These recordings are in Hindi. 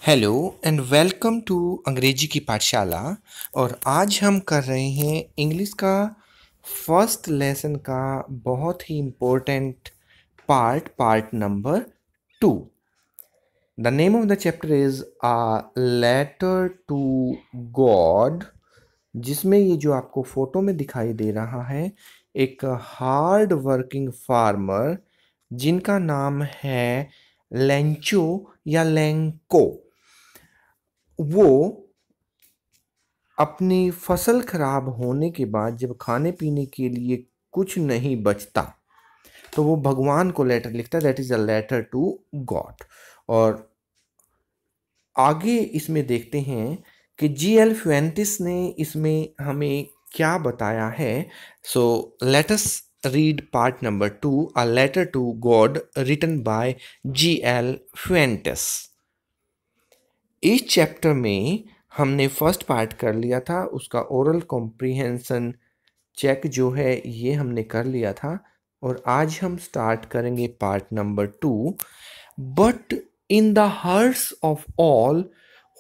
हेलो एंड वेलकम टू अंग्रेजी की पाठशाला। और आज हम कर रहे हैं इंग्लिश का फर्स्ट लेसन का बहुत ही important part number 2। The name of the chapter is a letter to God, जिसमें ये जो आपको फोटो में दिखाई दे रहा है एक हार्ड वर्किंग फार्मर जिनका नाम है लेंचो या लेंको। वो अपनी फसल खराब होने के बाद जब खाने पीने के लिए कुछ नहीं बचता तो वो भगवान को लेटर लिखता है, that is a letter to God. और आगे इसमें देखते हैं कि जी.एल. फ्यूएंटिस ने इसमें हमें क्या बताया है। So let us read part number 2, a letter to God written by G L. Fuentes. इस चैप्टर में हमने फर्स्ट पार्ट कर लिया था, उसका ओरल कॉम्प्रिहेंशन चेक जो है ये हमने कर लिया था। और आज हम स्टार्ट करेंगे part number 2। But in the hearts of all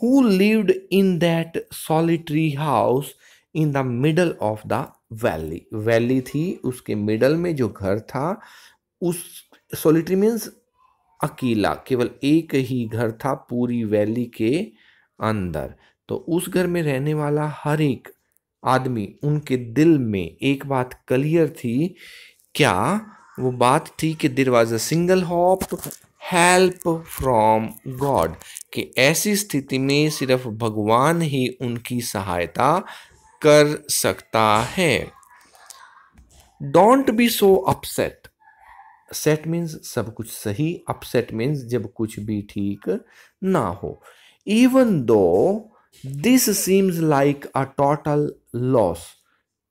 who lived in that solitary house in the middle of the valley. Valley थी, उसके मिडल में जो घर था, उस सॉलिटरी मीन्स अकेला, केवल एक ही घर था पूरी वैली के अंदर। तो उस घर में रहने वाला हर एक आदमी, उनके दिल में एक बात क्लियर थी। क्या वो बात थी कि there was a single hope, help from God, कि ऐसी स्थिति में सिर्फ भगवान ही उनकी सहायता कर सकता है। Don't be so upset. Set means सब कुछ सही, अपसेट मीन्स जब कुछ भी ठीक ना हो। Even though this seems like a total loss.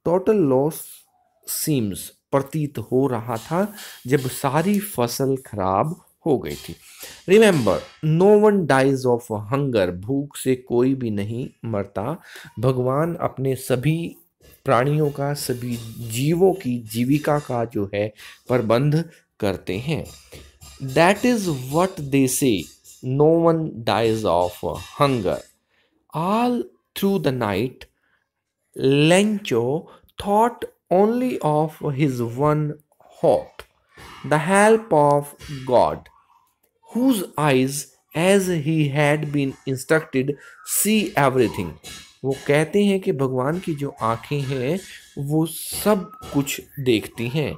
Total loss seems प्रतीत हो रहा था जब सारी फसल खराब हो गई थी। Remember, no one dies of hunger. भूख से कोई भी नहीं मरता। भगवान अपने सभी प्राणियों का, सभी जीवों की जीविका का जो है प्रबंध करते हैं। That is what they say, no one dies of hunger. All through the night Lencho thought only of his one hope, the help of God, whose eyes, as he had been instructed, see everything. वो कहते हैं कि भगवान की जो आंखें हैं वो सब कुछ देखती हैं।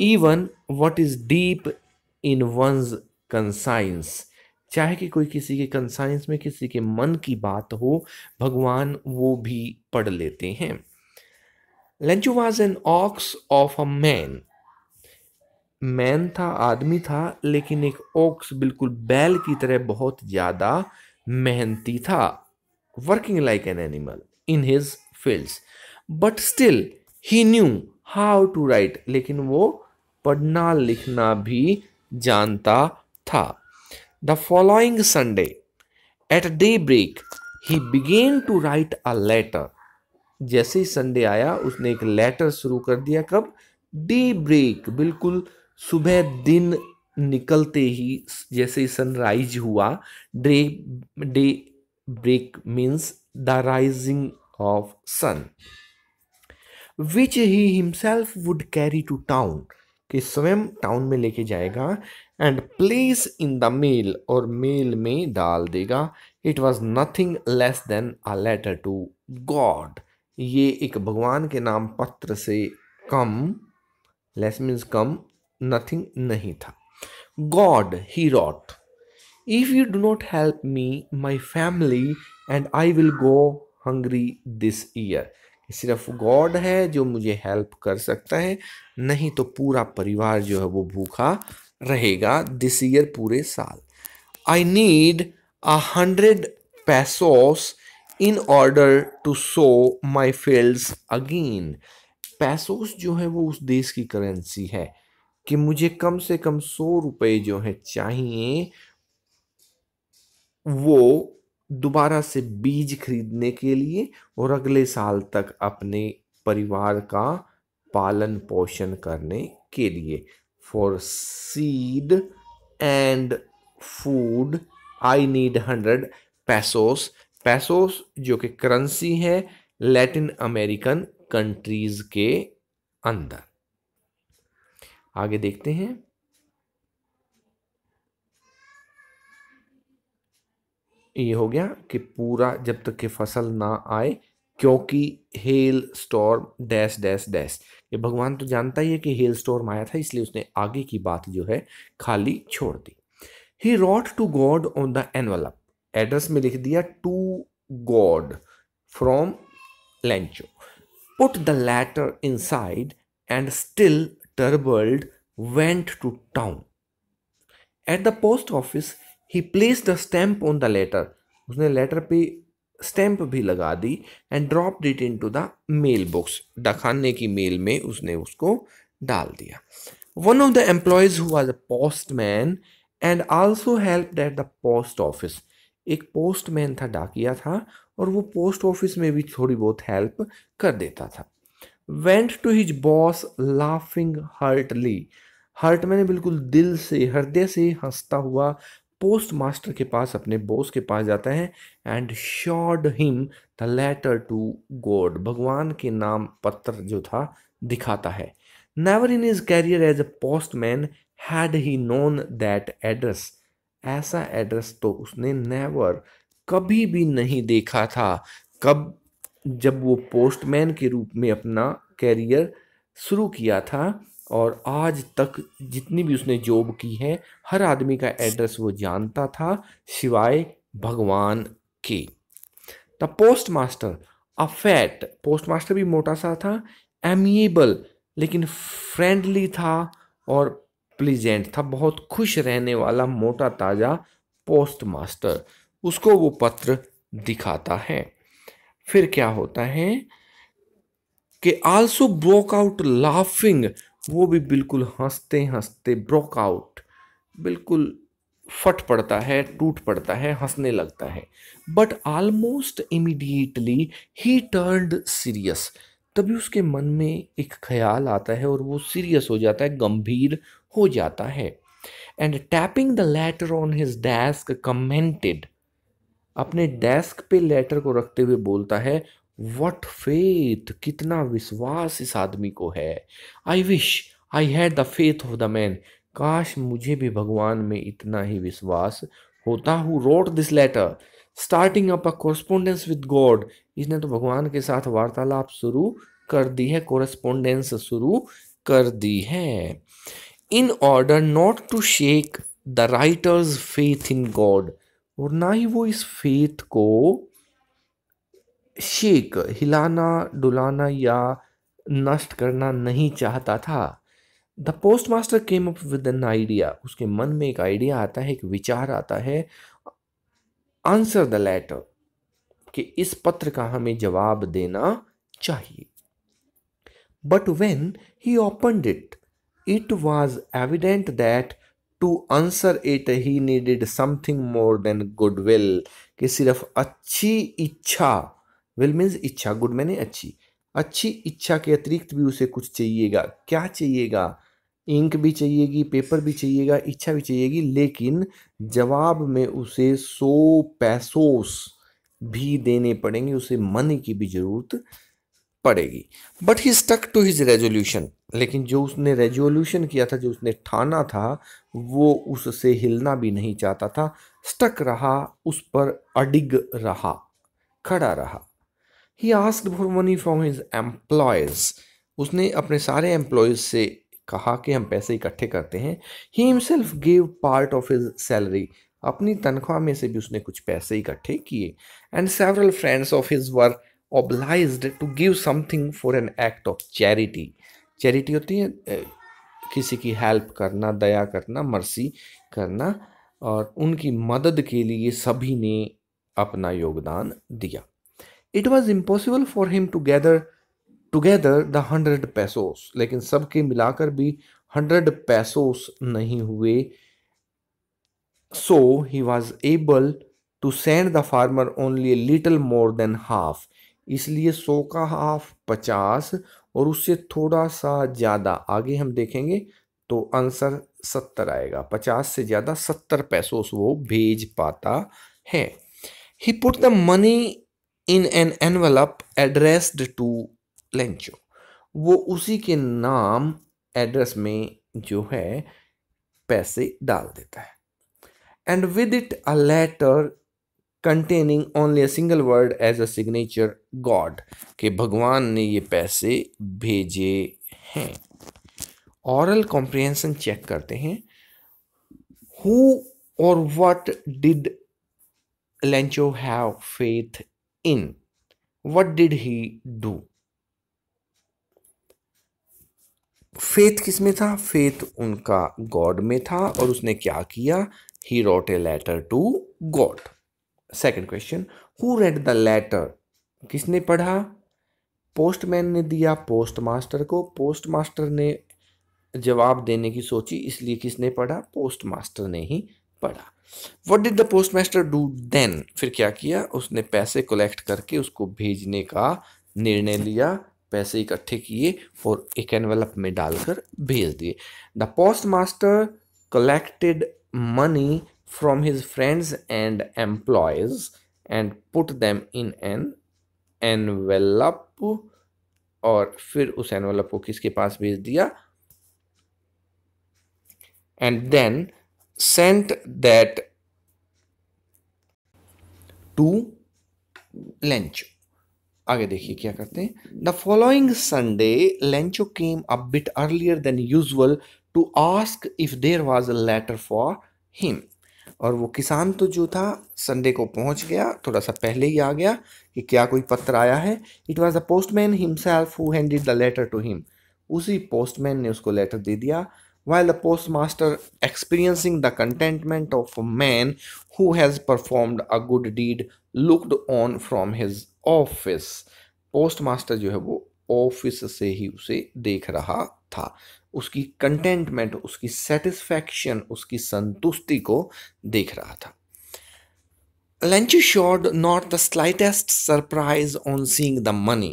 Even what is deep in one's conscience, चाहे कि कोई किसी के कंसाइंस में किसी के मन की बात हो, भगवान वो भी पढ़ लेते हैं। Lencho was an ox of a man. Man था, आदमी था, लेकिन एक ऑक्स बिल्कुल बैल की तरह बहुत ज्यादा मेहनती था। Working like an animal in his fields, but still he knew how to write, लेकिन वो पढ़ना लिखना भी जानता था। The following Sunday at daybreak he began to write a letter. जैसे ही संडे आया उसने एक लेटर शुरू कर दिया। कब? डे ब्रेक, बिल्कुल सुबह दिन निकलते ही, जैसे ही सनराइज हुआ। Day daybreak means the rising of sun, which he himself would carry to town, कि स्वयं टाउन में लेके जाएगा। And place in the mail, और मेल में डाल देगा। It was nothing less than a letter to God. ये एक भगवान के नाम पत्र से कम, लेस मीन्स कम, नथिंग नहीं था। God, he wrote, if you do not help me my family and I will go hungry this year. सिर्फ गॉड है जो मुझे हेल्प कर सकता है, नहीं तो पूरा परिवार जो है वो भूखा रहेगा दिस ईयर, पूरे साल। I need 100 pesos in order to sow my fields again. Pesos जो है वो उस देश की करेंसी है, कि मुझे कम से कम 100 रुपए जो है चाहिए वो दोबारा से बीज खरीदने के लिए और अगले साल तक अपने परिवार का पालन पोषण करने के लिए। For seed and food I need 100 पैसोस, पैसोस जो कि करेंसी है लैटिन अमेरिकन कंट्रीज के अंदर। आगे देखते हैं। ये हो गया कि पूरा जब तक कि फसल ना आए, क्योंकि hello storm dash dash dash, ये भगवान तो जानता ही है कि हेल स्टॉर्म आया था, इसलिए उसने आगे की बात जो है खाली छोड़ दी। He wrote to God on the envelope, address में लिख दिया to God from Lencho, put the letter inside and still troubled went to town. At the post office he placed the stamp on the letter, उसने लेटर पे स्टैम्प भी लगा दी, and dropped it into the mail box, डाकखाने की मेल में उसने उसको डाल दिया। One of the employees who was a postman and also helped eight the post office, एक पोस्टमैन था, डाकिया था, और वो पोस्ट ऑफिस में भी थोड़ी बहुत हेल्प कर देता था। Went to his boss laughing heartily, heart मैंने बिल्कुल दिल से, हृदय से हंसता हुआ पोस्ट मास्टर के पास, अपने बॉस के पास जाता है, and showed him the letter to God, भगवान के नाम पत्र जो था दिखाता है। Never in his career as a postman had he known that address, ऐसा एड्रेस तो उसने नेवर, कभी भी नहीं देखा था। कब? जब वो पोस्टमैन के रूप में अपना कैरियर शुरू किया था, और आज तक जितनी भी उसने जॉब की है, हर आदमी का एड्रेस वो जानता था सिवाय भगवान के। The post master a fat, post master भी मोटा सा था, एमिएबल लेकिन फ्रेंडली था, और प्लीजेंट था, बहुत खुश रहने वाला मोटा ताजा पोस्ट मास्टर, उसको वो पत्र दिखाता है। फिर क्या होता है कि आल्सो ब्रोक आउट लाफिंग, वो भी बिल्कुल हंसते हंसते ब्रोक आउट, बिल्कुल फट पड़ता है, टूट पड़ता है, हंसने लगता है। But almost immediately he turned serious, तभी उसके मन में एक ख्याल आता है और वो सीरियस हो जाता है, गंभीर हो जाता है। And tapping the later on his desk commented, अपने डेस्क पे लेटर को रखते हुए बोलता है, वट फेथ, कितना विश्वास इस आदमी को है। I wish I had the faith of the man, काश मुझे भी भगवान में इतना ही विश्वास होता। Who wrote this letter starting up a correspondence with God, इसने तो भगवान के साथ वार्तालाप शुरू कर दी है, कोरस्पोंडेंस शुरू कर दी है। In order not to shake the writer's faith in God, और ना ही वो इस फेथ को शेक, हिलाना डुलाना या नष्ट करना नहीं चाहता था। The post master came up with an idea, उसके मन में एक आइडिया आता है, एक विचार आता है, आंसर द लेटर, कि इस पत्र का हमें जवाब देना चाहिए। But when he opened it, it was evident that to answer it he needed something more than goodwill, कि सिर्फ अच्छी इच्छा, विल मीन्स इच्छा, गुड मैंने अच्छी, अच्छी इच्छा के अतिरिक्त भी उसे कुछ चाहिएगा। क्या चाहिएगा? इंक भी चाहिएगी, पेपर भी चाहिएगा, इच्छा भी चाहिएगी, लेकिन जवाब में उसे 100 पैसोस भी देने पड़ेंगे, उसे मनी की भी जरूरत पड़ेगी। But he stuck to his resolution, लेकिन जो उसने रेजोल्यूशन किया था, जो उसने ठाना था, वो उससे हिलना भी नहीं चाहता था, स्टक रहा, उस पर अडिग रहा, खड़ा रहा। He asked for money from his employees, उसने अपने सारे एम्प्लॉयज से कहा कि हम पैसे इकट्ठे करते हैं। He himself give part of his salary, अपनी तनख्वाह में से भी उसने कुछ पैसे इकट्ठे किए। And several friends of his were obliged to give something for an act of charity, charity होती है किसी की हेल्प करना, दया करना, मर्सी करना, और उनकी मदद के लिए सभी ने अपना योगदान दिया। It was impossible for him to gather together the 100 pesos, लेकिन सबके मिलाकर भी 100 पैसोस नहीं हुए। So he was able to send the farmer only a little more than half, इसलिए 100 का हाफ 50, और उससे थोड़ा सा ज़्यादा आगे हम देखेंगे तो आंसर 70 आएगा, 50 से ज़्यादा 70 पैसों वो भेज पाता है। He put the money in an envelope addressed to Lencho. वो उसी के नाम एड्रेस में जो है पैसे डाल देता है. And with it a letter containing only a single word as a signature, God. कि भगवान ने ये पैसे भेजे हैं. Oral comprehension चेक करते हैं. Who or what did Lencho have faith in? What did he do? Faith किस में था? फेथ उनका गॉड में था. और उसने क्या किया? He wrote a letter to God. Second question, who read the letter? किसने पढ़ा? पोस्टमैन ने दिया पोस्ट मास्टर को. पोस्ट मास्टर ने जवाब देने की सोची, इसलिए किसने पढ़ा? पोस्ट मास्टर ने ही पढ़ा. What did the post master do then? फिर क्या किया? उसने पैसे कलेक्ट करके उसको भेजने का निर्णय लिया. पैसे इकट्ठे किए और एक एनवेलप में डालकर भेज दिए. The post master collected money from his friends and employees and put them in an envelope. और फिर उस एनवेलप को किसके पास भेज दिया? And then sent that to Lencho. आगे देखिए क्या करते हैं. The following Sunday Lencho came a bit earlier than usual to ask if there was a letter for him. और वो किसान तो जो था संडे को पहुंच गया, थोड़ा सा पहले ही आ गया कि क्या कोई पत्र आया है. It was the postman himself who handed the letter to him. उसी पोस्टमैन ने उसको लेटर दे दिया. While the postmaster, experiencing the contentment of a man who has performed a good deed, looked on from his office. Postmaster जो है वो ऑफिस से ही उसे देख रहा था. उसकी कंटेंटमेंट, उसकी सेटिस्फैक्शन, उसकी संतुष्टि को देख रहा था. Lencho showed not the slightest surprise on seeing the money.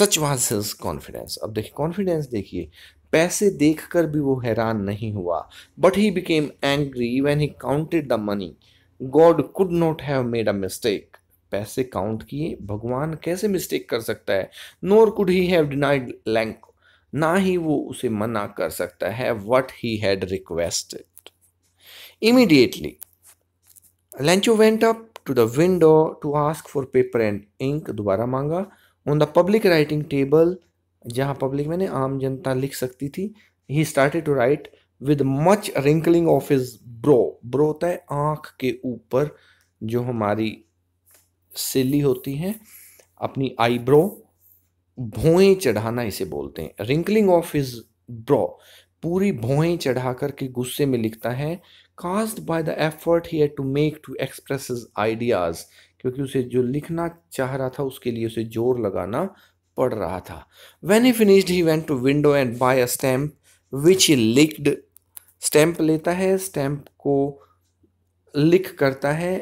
Such was his confidence. अब देखिए कॉन्फिडेंस देखिए. पैसे देखकर भी वो हैरान नहीं हुआ. But he became angry when he counted the money. God could not have made a mistake. पैसे काउंट किए, भगवान कैसे मिस्टेक कर सकता है? Nor could he have denied Lenko. ना ही वो उसे मना कर सकता है what he had requested. Immediately, Lencho went up to the window to ask for paper and ink. दोबारा मांगा. On the public writing table, जहाँ पब्लिक में आम जनता लिख सकती थी, he started to write with much wrinkling of his brow. Brow होता है आँख के ऊपर जो हमारी सिली होती हैं, अपनी आईब्रो, भौएं चढ़ाना इसे बोलते हैं. रिंकलिंग ऑफ हिज ब्रो, पूरी भौएं चढ़ा करके गुस्से में लिखता है. Caused by the effort he had to make to express his ideas. क्योंकि उसे जो लिखना चाह रहा था उसके लिए उसे जोर लगाना पढ़ रहा था. When he finished, he went to window and buy a stamp which he licked. Stamp लेता है, स्टैम्प को लिख करता है,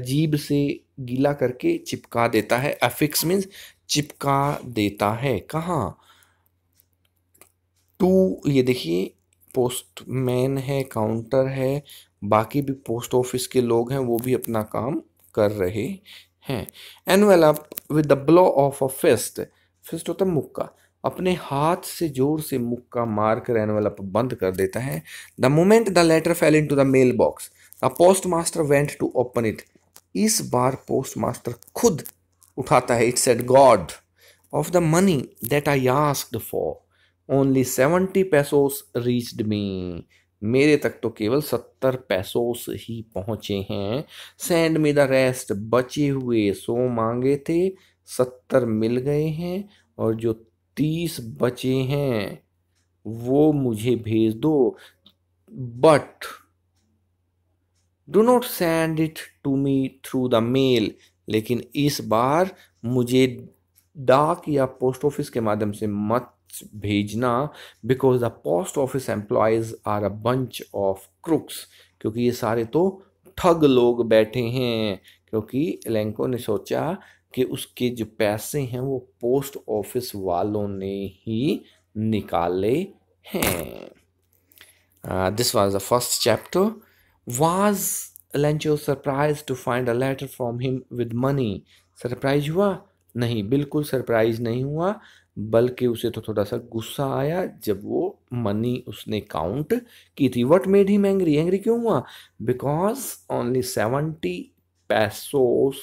जीभ से गीला करके चिपका देता है. अफिक्स मीन्स चिपका देता है. कहाँ? टू. ये देखिए पोस्टमैन है, काउंटर है, बाकी भी पोस्ट ऑफिस के लोग हैं, वो भी अपना काम कर रहे हैं. Envelope with the blow of a fist. Fist होता है मुक्का. अपने हाथ से जोर से मुक्का मारकर एनवेलप बंद कर देता है. The moment the letter fell into the mail box, the post master went to open it. इस बार पोस्ट मास्टर खुद उठाता है. It said, God of the money that I asked for only 70 pesos reached me. मेरे तक तो केवल 70 पैसोस ही पहुंचे हैं. Send me the rest. बचे हुए 100 मांगे थे, 70 मिल गए हैं, और जो 30 बचे हैं वो मुझे भेज दो. But do not send it to me through the mail. लेकिन इस बार मुझे डाक या पोस्ट ऑफिस के माध्यम से मत भेजना. Because the post office employees are a bunch of crooks. क्योंकि ये सारे तो ठग लोग बैठे हैं. क्योंकि लेंको ने सोचा कि उसके जो पैसे हैं वो पोस्ट ऑफिस वालों ने ही निकाले हैं. This was the first chapter. Was Lencho surprised to find a letter from him with money. Surprise हुआ? नहीं, बिल्कुल सरप्राइज नहीं हुआ, बल्कि उसे तो थोड़ा सा गुस्सा आया जब वो मनी उसने काउंट की थी. What made him angry? Angry क्यों हुआ? Because only 70 pesos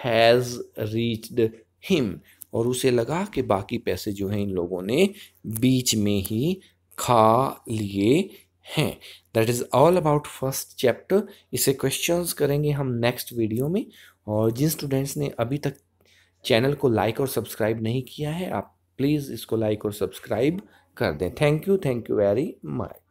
has reached him. और उसे लगा कि बाकी पैसे जो हैं इन लोगों ने बीच में ही खा लिए हैं. That is all about first chapter. इसे क्वेश्चंस करेंगे हम नेक्स्ट वीडियो में. और जिन स्टूडेंट्स ने अभी तक चैनल को लाइक और सब्सक्राइब नहीं किया है, आप प्लीज़ इसको लाइक और सब्सक्राइब कर दें. Thank you very much.